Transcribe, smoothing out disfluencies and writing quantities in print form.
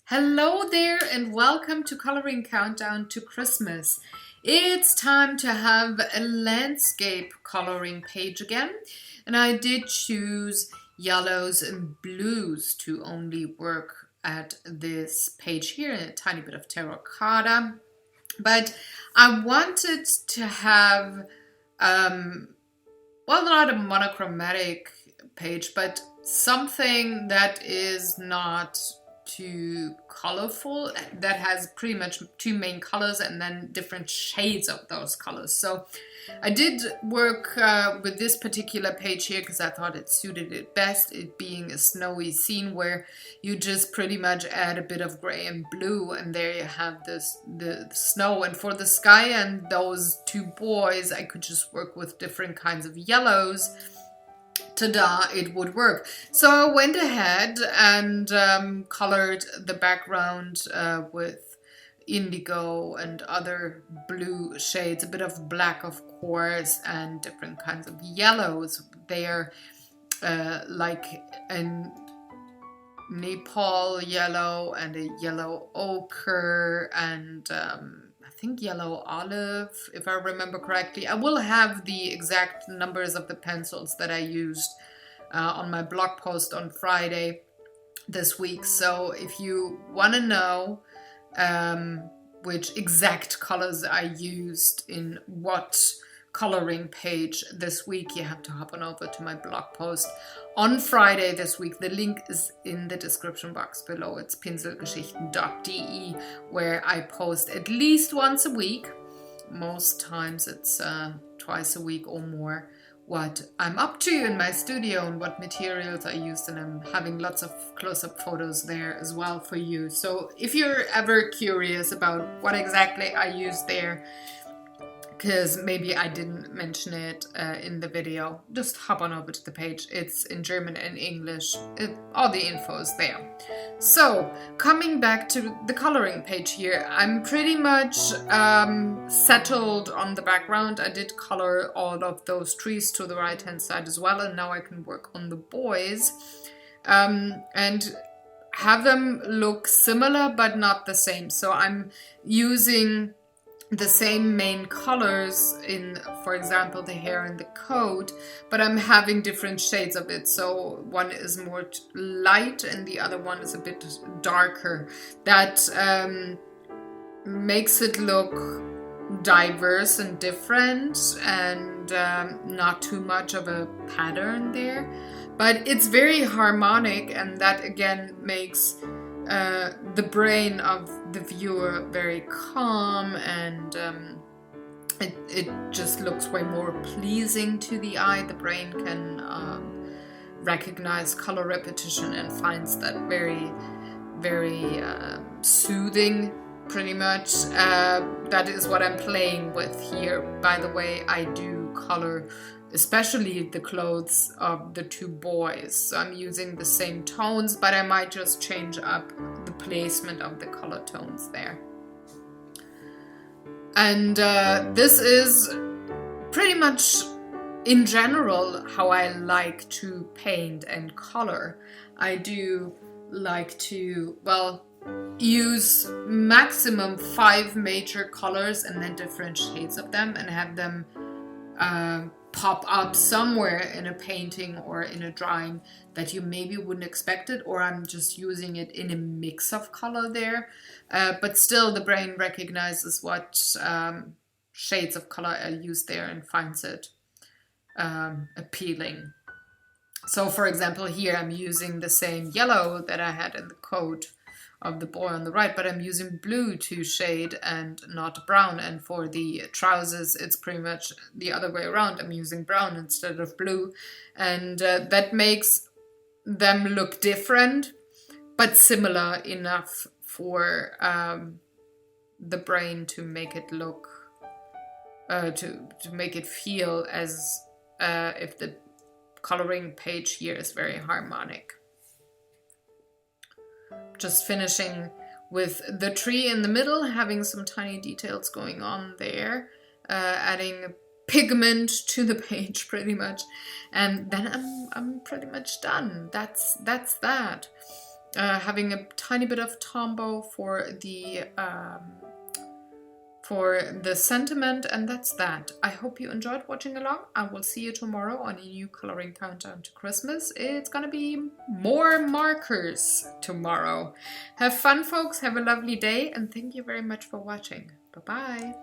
Hello there and welcome to Coloring Countdown to Christmas. It's time to have a landscape coloring page again, and I did choose yellows and blues to only work at this page here, and a tiny bit of terracotta. But I wanted to have, not a monochromatic page, but something that is not too colorful, that has pretty much two main colors and then different shades of those colors. So I did work with this particular page here because I thought it suited it best, it being a snowy scene where you just pretty much add a bit of gray and blue, and there you have the snow. And for the sky and those two boys, I could just work with different kinds of yellows. Ta-da, it would work. So I went ahead and colored the background with indigo and other blue shades, a bit of black of course, and different kinds of yellows. They're like a Nepal yellow and a yellow ochre and I think yellow olive, if I remember correctly. I will have the exact numbers of the pencils that I used on my blog post on Friday this week. So if you want to know which exact colors I used in what coloring page this week, you have to hop on over to my blog post on Friday this week. The link is in the description box below. It's pinselgeschichten.de, where I post at least once a week. Most times it's twice a week or more, what I'm up to in my studio and what materials I used, and I'm having lots of close-up photos there as well for you. So if you're ever curious about what exactly I used there, because maybe I didn't mention it in the video, just hop on over to the page. It's in German and English. All the info is there. So, coming back to the coloring page here, I'm pretty much settled on the background. I did color all of those trees to the right hand side as well, and now I can work on the boys and have them look similar but not the same. So I'm using the same main colors in, for example, the hair and the coat, but I'm having different shades of it. So one is more light and the other one is a bit darker. That makes it look diverse and different, and not too much of a pattern there. But it's very harmonic, and that again makes the brain of the viewer very calm, and it just looks way more pleasing to the eye. The brain can recognize color repetition and finds that very, very soothing, pretty much. That is what I'm playing with here. By the way, I do color especially the clothes of the two boys. So I'm using the same tones, but I might just change up the placement of the color tones there. And this is pretty much in general how I like to paint and color. I do like to, use maximum 5 major colors and then different shades of them, and have them pop up somewhere in a painting or in a drawing that you maybe wouldn't expect it, or I'm just using it in a mix of color there. But still the brain recognizes what shades of color I use there and finds it appealing. So for example, here I'm using the same yellow that I had in the coat of the boy on the right, but I'm using blue to shade and not brown. And for the trousers, it's pretty much the other way around. I'm using brown instead of blue, and that makes them look different, but similar enough for the brain to make it look, to make it feel as if the coloring page here is very harmonic. Just finishing with the tree in the middle, having some tiny details going on there, adding pigment to the page pretty much, and then I'm pretty much done. That's that. having a tiny bit of Tombow for the sentiment, and that's that. I hope you enjoyed watching along. I will see you tomorrow on a new coloring countdown to Christmas. It's gonna be more markers tomorrow. Have fun, folks. Have a lovely day, and thank you very much for watching. Bye-bye.